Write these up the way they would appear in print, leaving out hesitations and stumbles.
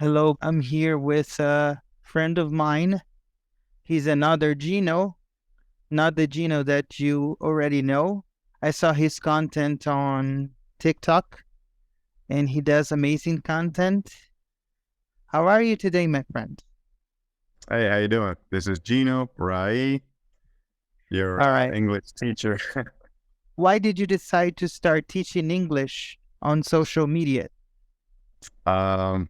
Hello, I'm here with a friend of mine. He's another Gino, not the Gino that you already know. I saw his content on TikTok and he does amazing content. How are you today, my friend? Hey, how you doing? This is Gino, your All right. English teacher. Why did you decide to start teaching English on social media? um,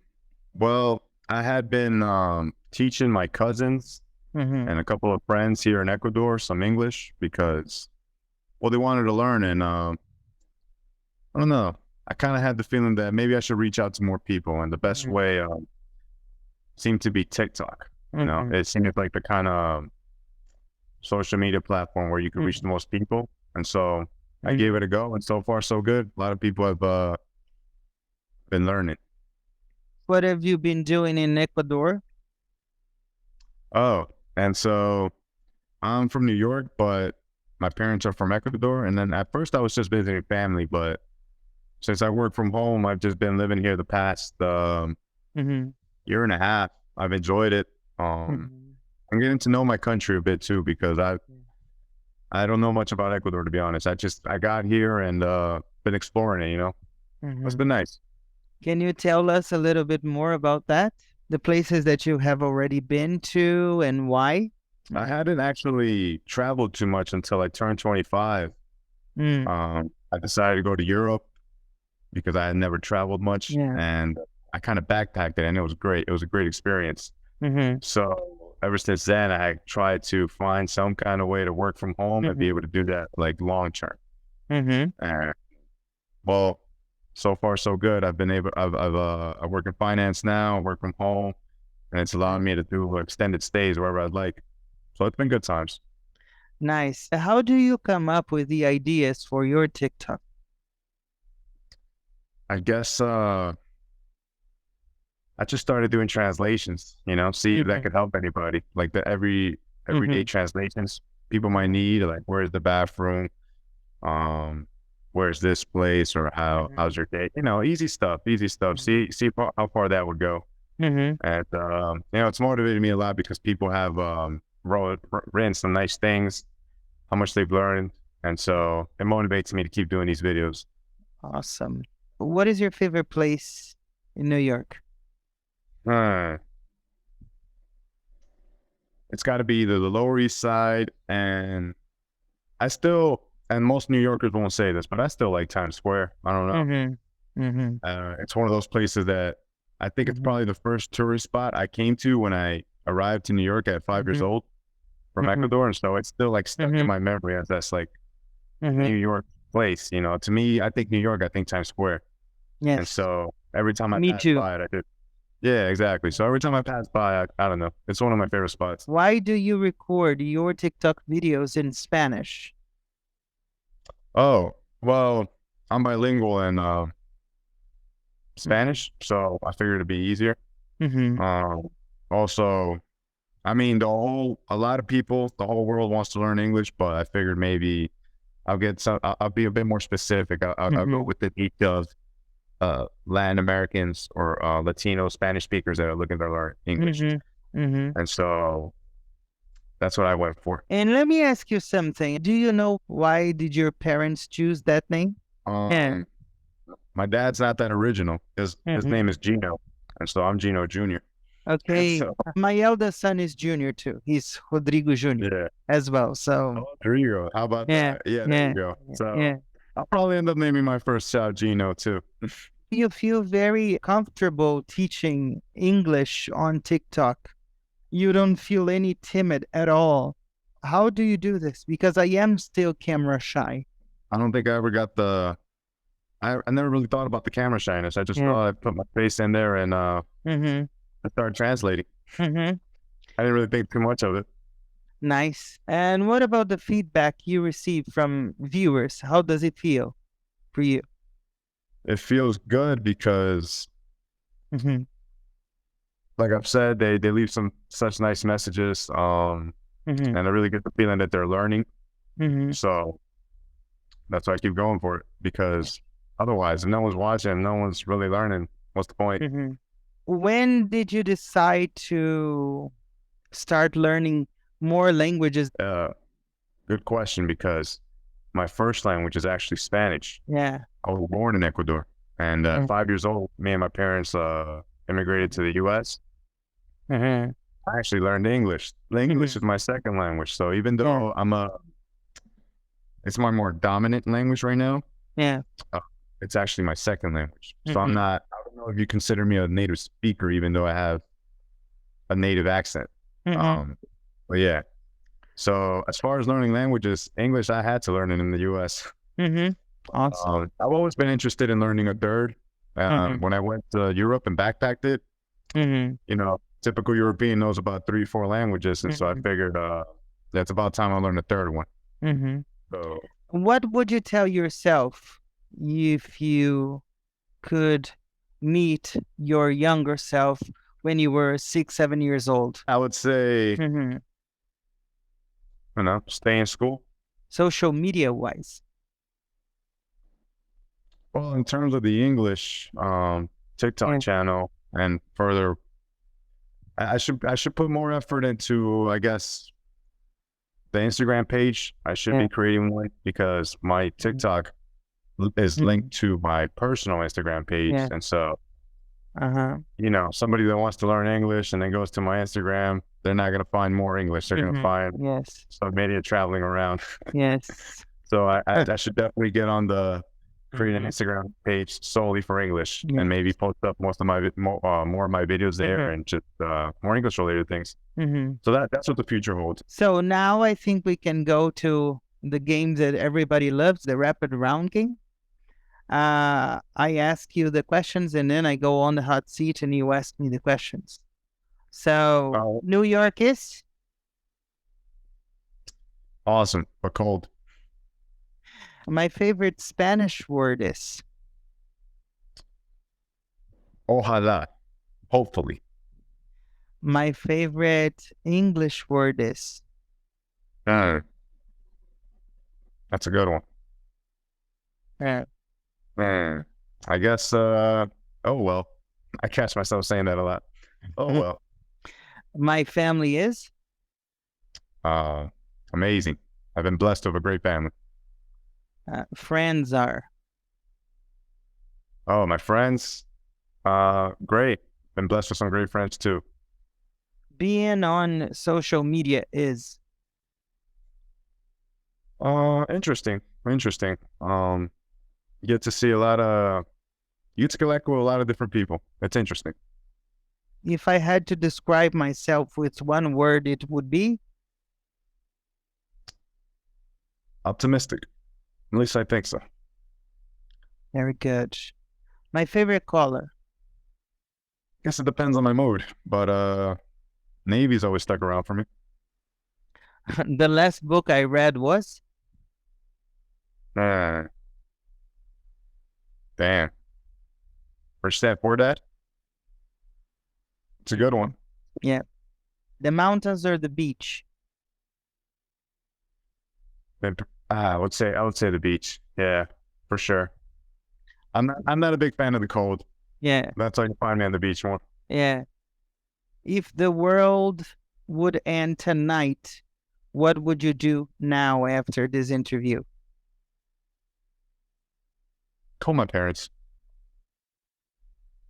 well, I had been teaching my cousins Mm-hmm. and a couple of friends here in Ecuador some English because, well, they wanted to learn, and I don't know. I kind of had the feeling that maybe I should reach out to more people, and the best way seemed to be TikTok. Mm-hmm. It seemed like the kind of social media platform where you could reach the most people, and so I Mm-hmm. gave it a go, and so far so good. A lot of people have been learning. What have you been doing in Ecuador? Oh, and so I'm from New York, but my parents are from Ecuador. And then at first I was just visiting family, but since I work from home, I've just been living here the past Mm-hmm. year and a half. I've enjoyed it. Mm-hmm. I'm getting to know my country a bit too because I don't know much about Ecuador, to be honest. I got here and been exploring it. It's Mm-hmm. been nice. Can you tell us a little bit more about that? The places that you have already been to and why? I hadn't actually traveled too much until I turned 25. Mm, I decided to go to Europe because I had never traveled much, yeah. and I kind of backpacked it, and it was great. It was a great experience. Mm-hmm. So ever since then, I tried to find some kind of way to work from home and be Mm-hmm. able to do that like long term. Mm-hmm. And well, so far so good. I work in finance now. I work from home, and it's allowing me to do extended stays wherever I'd like. So it's been good times. Nice. How do you come up with the ideas for your TikTok? I guess I just started doing translations, see if that Mm-hmm. could help anybody. Like the everyday Mm-hmm. translations people might need, like where's the bathroom, um, where's this place, or how's your day? Easy stuff, easy stuff. Mm-hmm. See how far that would go. Mm-hmm. And it's motivated me a lot because people have written some nice things, how much they've learned, and so it motivates me to keep doing these videos. Awesome. What is your favorite place in New York? Uh, it's got to be the Lower East Side, and most New Yorkers won't say this, but I still like Times Square. I don't know. Mm-hmm. Mm-hmm. It's one of those places that I think it's Mm-hmm. probably the first tourist spot I came to when I arrived to New York at 5 years Mm-hmm. old from Mm-hmm. Ecuador. And so it's still like stuck in Mm-hmm. my memory as that's like Mm-hmm. New York place. To me, I think New York, I think Times Square. And Yes. so every time I Me pass too. by it, I did. Yeah, exactly. So every time I pass by, I don't know. It's one of my favorite spots. Why do you record your TikTok videos in Spanish? Oh, well, I'm bilingual in Mm-hmm. Spanish, so I figured it'd be easier. Mm-hmm. Um, Also, I mean, a lot of people, the whole world wants to learn English, but I figured maybe I'll be a bit more specific. I'll go Mm-hmm. with the niche of Latin Americans or Latino Spanish speakers that are looking to learn English. Mm-hmm. Mm-hmm. And so that's what I went for. And let me ask you something. Do you know why did your parents choose that name? Yeah. Um, my dad's not that original. His name Mm-hmm. is Gino, and so I'm Gino Jr. And Okay. so My eldest son is junior too. He's Rodrigo Junior yeah. as well. So Oh, there you go. How about yeah, that? Yeah, there you yeah, go. So yeah. I'll probably end up naming my first child Gino too. You feel very comfortable teaching English on TikTok. You don't feel any timid at all. How do you do this? Because I am still camera shy. I don't think I ever got I never really thought about the camera shyness. I just Yeah. thought I put my face in there and Mm-hmm. I started translating. Mm-hmm. I didn't really think too much of it. Nice. And what about the feedback you receive from viewers? How does it feel for you? It feels good because, Mm-hmm. like I've said, they leave some such nice messages, Mm-hmm. and I really get the feeling that they're learning. Mm-hmm. So that's why I keep going for it because otherwise, if no one's watching, no one's really learning. What's the point? Mm-hmm. When did you decide to start learning more languages? Good question, because my first language is actually Spanish. Yeah. I was born in Ecuador, and at 5 years old, me and my parents immigrated to the U.S. Mhm. I actually learned English. English is my second language, so even though it's my more dominant language right now, Yeah. it's actually my second language. So I don't know if you consider me a native speaker, even though I have a native accent. But yeah. So as far as learning languages, English, I had to learn it in the U.S. Awesome. I've always been interested in learning a third. When I went to Europe and backpacked it, you know, typical European knows about 3-4 languages. And so I figured that's about time I learned a third one. So What would you tell yourself if you could meet your younger self when you were 6, 7 years old? I would say, stay in school. Social media wise. Well, in terms of the English TikTok channel, and further, I should put more effort into, I guess, the Instagram page. I should be creating one, because my TikTok is linked to my personal Instagram page. And so, somebody that wants to learn English and then goes to my Instagram, they're not going to find more English. They're going to find some idiot traveling around. So I should definitely get on the create an Instagram page solely for English, and maybe post up most of my more of my videos there, and just more English related things. So that's what the future holds. So now I think we can go to the game that everybody loves, the rapid round game. I ask you the questions, and then I go on the hot seat and you ask me the questions. So New York is? Awesome, but cold. My favorite Spanish word is? Ojalá, hopefully. My favorite English word is? That's a good one. I guess, oh well. I catch myself saying that a lot. Oh well. My family is? Amazing. I've been blessed with a great family. Friends are? Oh, my friends? Great. Been blessed with some great friends too. Being on social media is? Interesting. You get to see you get to connect with a lot of different people. It's interesting. If I had to describe myself with one word, it would be? Optimistic. At least I think so. Very good. My favorite color? Guess it depends on my mood, but Navy's always stuck around for me. The last book I read was? Damn. Rich Dad Poor Dad? It's a good one. Yeah. The mountains or the beach? I would say the beach. Yeah, for sure. I'm not a big fan of the cold. Yeah. That's how you find me on the beach more. Yeah. If the world would end tonight, what would you do now after this interview? Call my parents.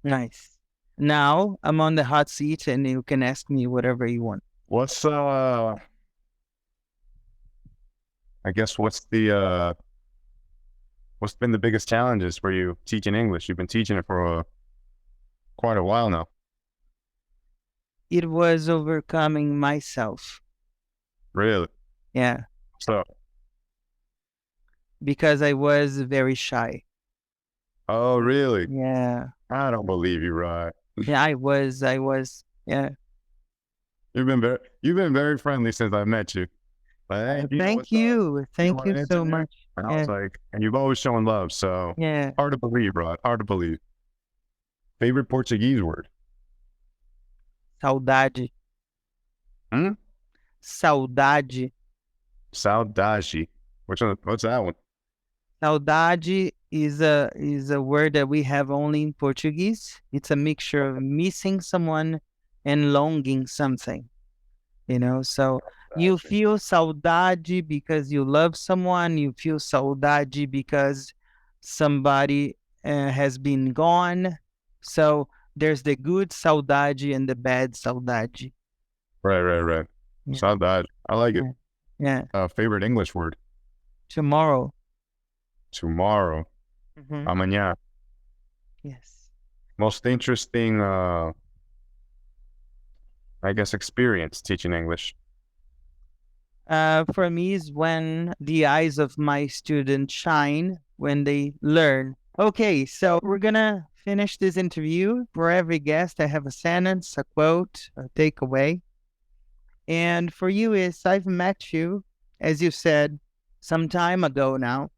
Nice. Now I'm on the hot seat and you can ask me whatever you want. What's been the biggest challenges for you teaching English? You've been teaching it for quite a while now. It was overcoming myself. Really? Yeah. So? Because I was very shy. Oh, really? Yeah. I don't believe you, Rod. Yeah, I was. Yeah. You've been very friendly since I met you. Like, hey, thank you so much. And I was like, and you've always shown love, so yeah. Hard to believe, Rod. Hard to believe. Favorite Portuguese word? Saudade. Saudade. Saudade. What's that one? Saudade is a word that we have only in Portuguese. It's a mixture of missing someone and longing something. So you Gotcha. feel saudade because you love someone. You feel saudade because somebody has been gone. So there's the good saudade and the bad saudade. Right. Yeah. Saudade. I like it. Yeah. Favorite English word? Tomorrow. Tomorrow. Mhm. Amanhã. Yes. Most interesting, I guess, experience teaching English. For me is when the eyes of my students shine when they learn. Okay, so we're gonna finish this interview. For every guest, I have a sentence, a quote, a takeaway. And for you is I've met you, as you said, some time ago now.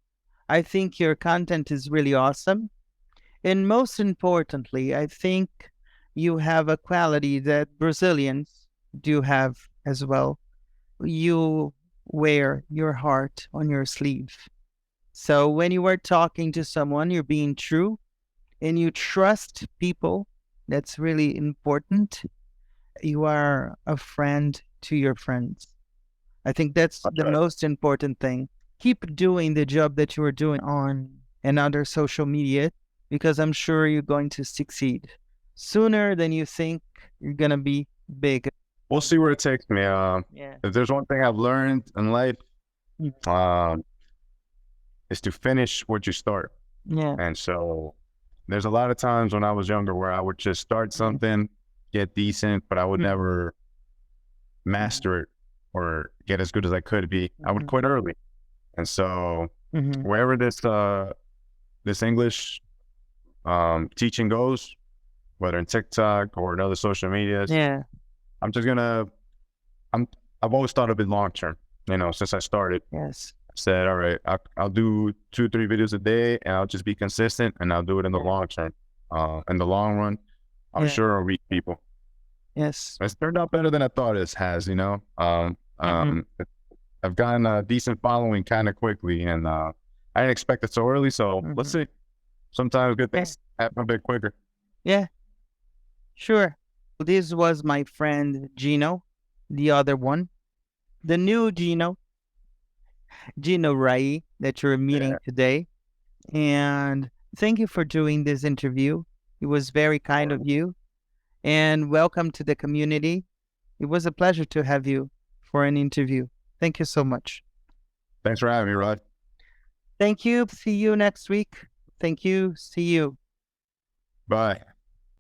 I think your content is really awesome. And most importantly, I think you have a quality that Brazilians do have as well. You wear your heart on your sleeve. So when you are talking to someone, you're being true and you trust people. That's really important. You are a friend to your friends. I think that's the most important thing. Keep doing the job that you are doing on another social media because I'm sure you're going to succeed sooner than you think. You're going to be big. We'll see where it takes me. Yeah. If there's one thing I've learned in life, is to finish what you start. Yeah. And so there's a lot of times when I was younger where I would just start something, get decent, but I would never master it or get as good as I could be. I would quit early. And so wherever this English teaching goes, whether in TikTok or in other social medias, I've always thought of it long term, since I started. Yes. I said, all right, I'll do 2-3 videos a day and I'll just be consistent and I'll do it in the long term. In the long run, I'm sure I'll reach people. Yes. It's turned out better than I thought it has, I've gotten a decent following kind of quickly and I didn't expect it so early. So let's see. Sometimes good things happen a bit quicker. Yeah, sure. This was my friend Gino, the other one, the new Gino Rai that you're meeting today. And thank you for doing this interview. It was very kind of you. And welcome to the community. It was a pleasure to have you for an interview. Thank you so much. Thanks for having me, Rod. Thank you. See you next week. Thank you. See you. Bye.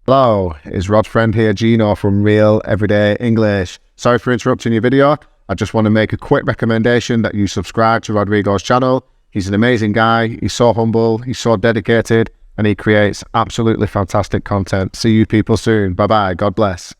Hello, it's Rod's friend here, Gino from Real Everyday English. Sorry for interrupting your video. I just want to make a quick recommendation that you subscribe to Rodrigo's channel. He's an amazing guy. He's so humble. He's so dedicated. And he creates absolutely fantastic content. See you people soon. Bye-bye. God bless.